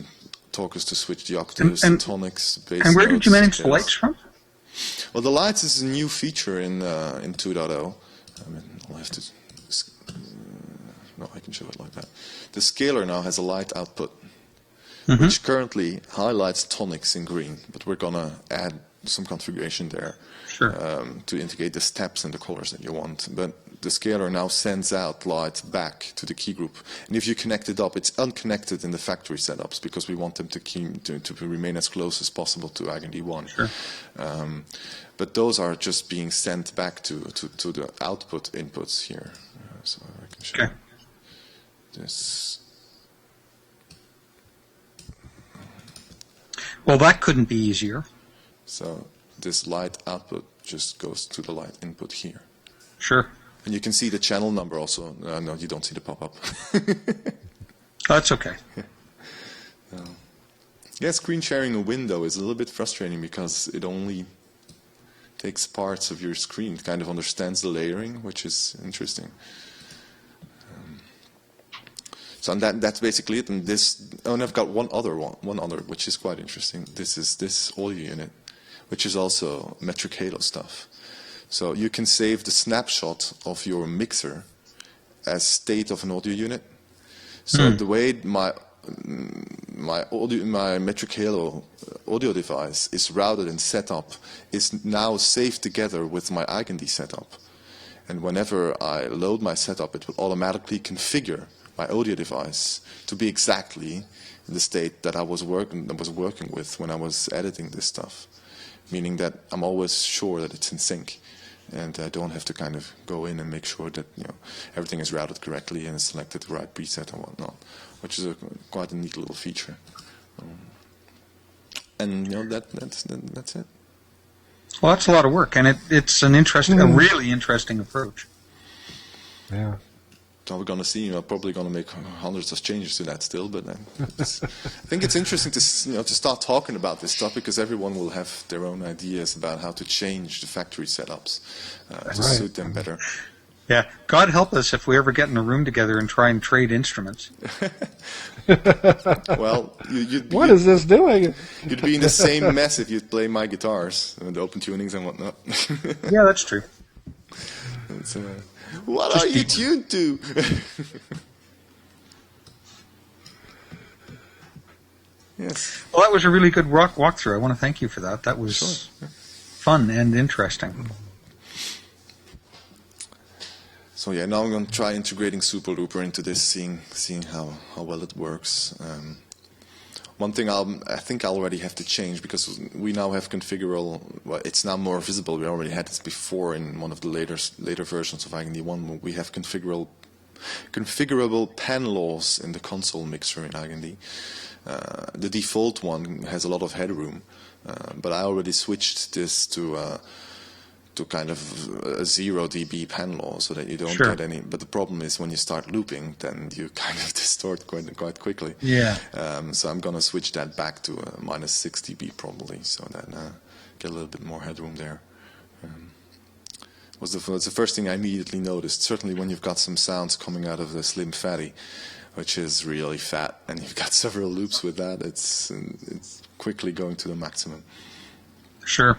talkers to switch the octaves, and tonics, bass notes. And where did you manage the lights from? Well, the lights is a new feature in 2.0. I mean, I'll have to. No, I can show it like that. The scaler now has a light output, which currently highlights tonics in green, but we're gonna add some configuration there to indicate the steps and the colors that you want. But the scaler now sends out light back to the key group, and if you connect it up, it's unconnected in the factory setups because we want them to remain as close as possible to EigenD 1. But those are just being sent back to the output inputs here. So I can show this. Well, that couldn't be easier. So this light output just goes to the light input here. Sure. And you can see the channel number also. No, you don't see the pop-up. That's okay. Yeah, screen sharing a window is a little bit frustrating because it only takes parts of your screen. It kind of understands the layering, which is interesting. So and that's basically it. And and I've got one other, which is quite interesting. This is this audio unit, which is also metric halo stuff. So you can save the snapshot of your mixer as state of an audio unit. So the way my metric halo audio device is routed and set up is now saved together with my EigenD setup. And whenever I load my setup, it will automatically configure my audio device to be exactly in the state that I was working with when I was editing this stuff. Meaning that I'm always sure that it's in sync. And I don't have to kind of go in and make sure that everything is routed correctly and selected the right preset and whatnot, which is quite a neat little feature. And that's it. Well, that's a lot of work, and it's an interesting, a really interesting approach. Yeah. So we're going to see. Probably going to make hundreds of changes to that still, but I think it's interesting to start talking about this stuff because everyone will have their own ideas about how to change the factory setups to suit them better. Yeah, God help us if we ever get in a room together and try and trade instruments. Well, what is this doing? You'd be in the same mess if you'd play my guitars and the open tunings and whatnot. Yeah, that's true. What are you tuned to? Yes. Well, that was a really good walkthrough. I want to thank you for that. That was fun and interesting. So yeah, now I'm going to try integrating Super Looper into this, seeing how well it works. One thing I think I already have to change because we now have configurable. Well, it's now more visible. We already had this before in one of the later versions of EigenD 1. We have configurable pan laws in the console mixer in EigenD. The default one has a lot of headroom, but I already switched this to kind of a 0 dB panel so that you don't Sure. get any. But the problem is when you start looping, then you kind of distort quite quickly. Yeah. So I'm gonna switch that back to minus 6 dB probably, so that get a little bit more headroom there. Was the first thing I immediately noticed. Certainly when you've got some sounds coming out of the Slim Fatty, which is really fat, and you've got several loops with that, it's quickly going to the maximum. Sure.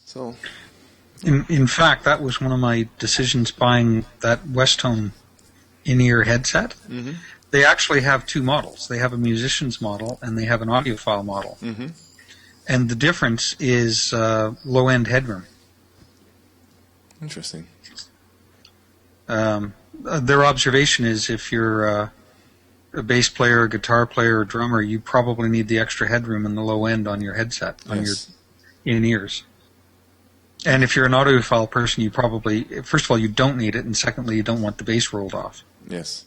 So, In fact, that was one of my decisions buying that Westone in-ear headset. mm-hmm. They actually have two models. They have a musician's model and they have an audiophile model. Mm-hmm. And the difference is low-end headroom. Interesting. Their observation is if you're a bass player, a guitar player, or drummer, you probably need the extra headroom in the low end on your headset, on Yes. your in-ears. And if you're an audiophile person, you probably, first of all, you don't need it, and secondly, you don't want the bass rolled off. Yes.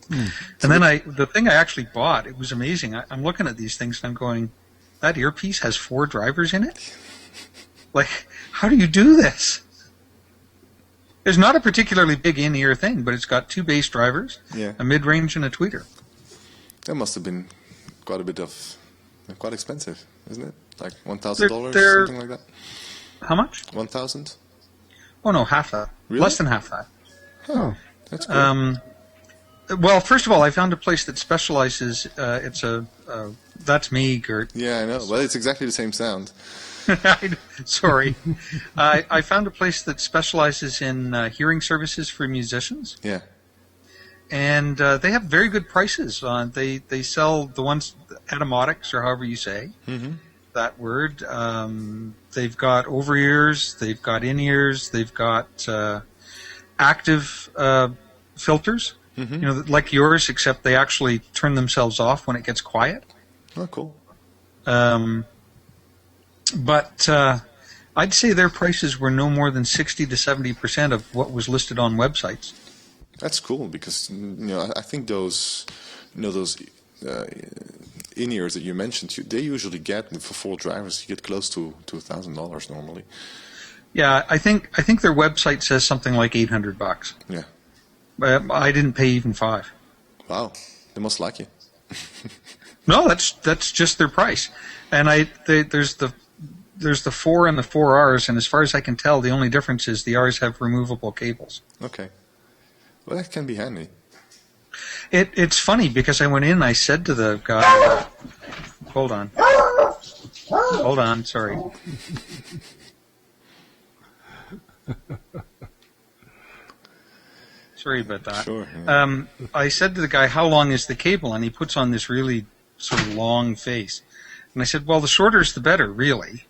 And then the thing I actually bought, it was amazing. I'm looking at these things and I'm going, that earpiece has 4 drivers in it? Like, how do you do this? There's not a particularly big in-ear thing, but it's got 2 bass drivers, Yeah. a mid-range and a tweeter. That must have been quite expensive, isn't it? Like $1,000, They're- something like that. How much? 1,000. Oh, no, half that. Really? Less than half that. Oh, That's cool. Well, first of all, I found a place that specializes, that's me, Gert. Yeah, I know. Well, it's exactly the same sound. Sorry. I found a place that specializes in hearing services for musicians. Yeah. And they have very good prices. They sell the ones, atomotics, or however you say Mm-hmm. that word. They've got over-ears, they've got in-ears, they've got active filters, Mm-hmm. you know, like yours, except they actually turn themselves off when it gets quiet. Oh, cool. But I'd say their prices were no more than 60 to 70% of what was listed on websites. That's cool because I think those in-ears that you mentioned, they usually get for 4 drivers. You get close to $1,000 normally. Yeah, I think their website says something like $800. Yeah. I didn't pay even $5. Wow. They must like you. No, that's just their price. And there's the 4 and the 4Rs, and as far as I can tell, the only difference is the Rs have removable cables. Okay. Well, that can be handy. It's funny because I went in and I said to the guy, hold on, sorry. Sorry about that. Sure. Yeah. I said to the guy, how long is the cable? And he puts on this really sort of long face. And I said, well, the shorter is the better, really.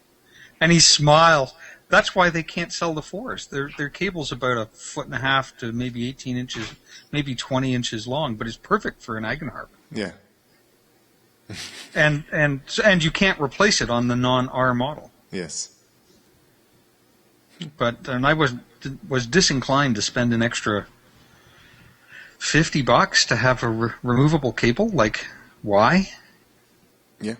And he smiled. That's why they can't sell the 4s. Their cable's about 1.5 to maybe 18 inches, maybe 20 inches long, but it's perfect for an Eigenharp. Yeah. And you can't replace it on the non-R model. Yes. But I was disinclined to spend an extra $50 to have a removable cable. Like, why? Yeah.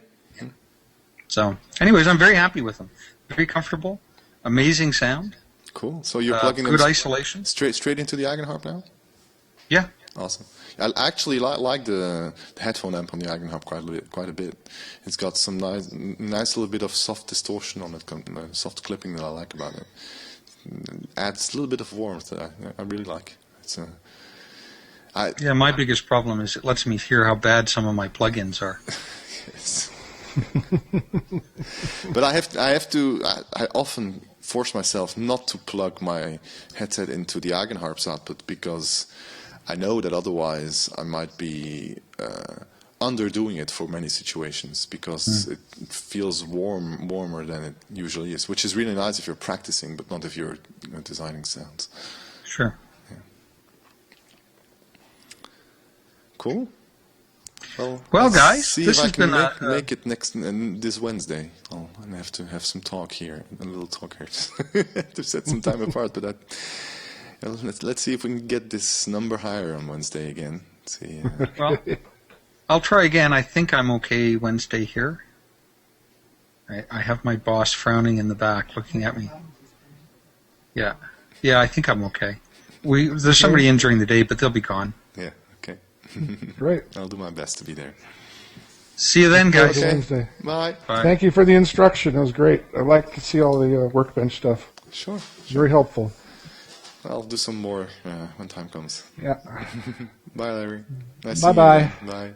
So, anyways, I'm very happy with them. Very comfortable, amazing sound, Cool. So you're plugging good them isolation. straight into the Eigenharp now? Yeah. Awesome. I actually like the headphone amp on the Eigenharp quite a bit. It's got some nice little bit of soft distortion on it, soft clipping that I like about it. Adds a little bit of warmth that I really like. It's Yeah, my biggest problem is it lets me hear how bad some of my plugins are. Yes. But I often force myself not to plug my headset into the Eigenharp's output because I know that otherwise I might be underdoing it for many situations because it feels warmer than it usually is, which is really nice if you're practicing, but not if you're designing sounds. Sure. Cool. Well, let's guys, see this if I has can been make it this Wednesday. Oh, and I have to have some talk here, a little talk here, to set some time apart. But let's see if we can get this number higher on Wednesday again. See. Well, I'll try again. I think I'm okay Wednesday here. I have my boss frowning in the back, looking at me. Yeah, I think I'm okay. There's somebody in during the day, but they'll be gone. Yeah. Okay. Great. I'll do my best to be there. See you then, guys. Okay. Wednesday. Bye. Bye. Thank you for the instruction. It was great. I like to see all the Workbench stuff. Sure. Very helpful. I'll do some more when time comes. Yeah. Bye, Larry. Nice to Bye-bye. see you again. Bye.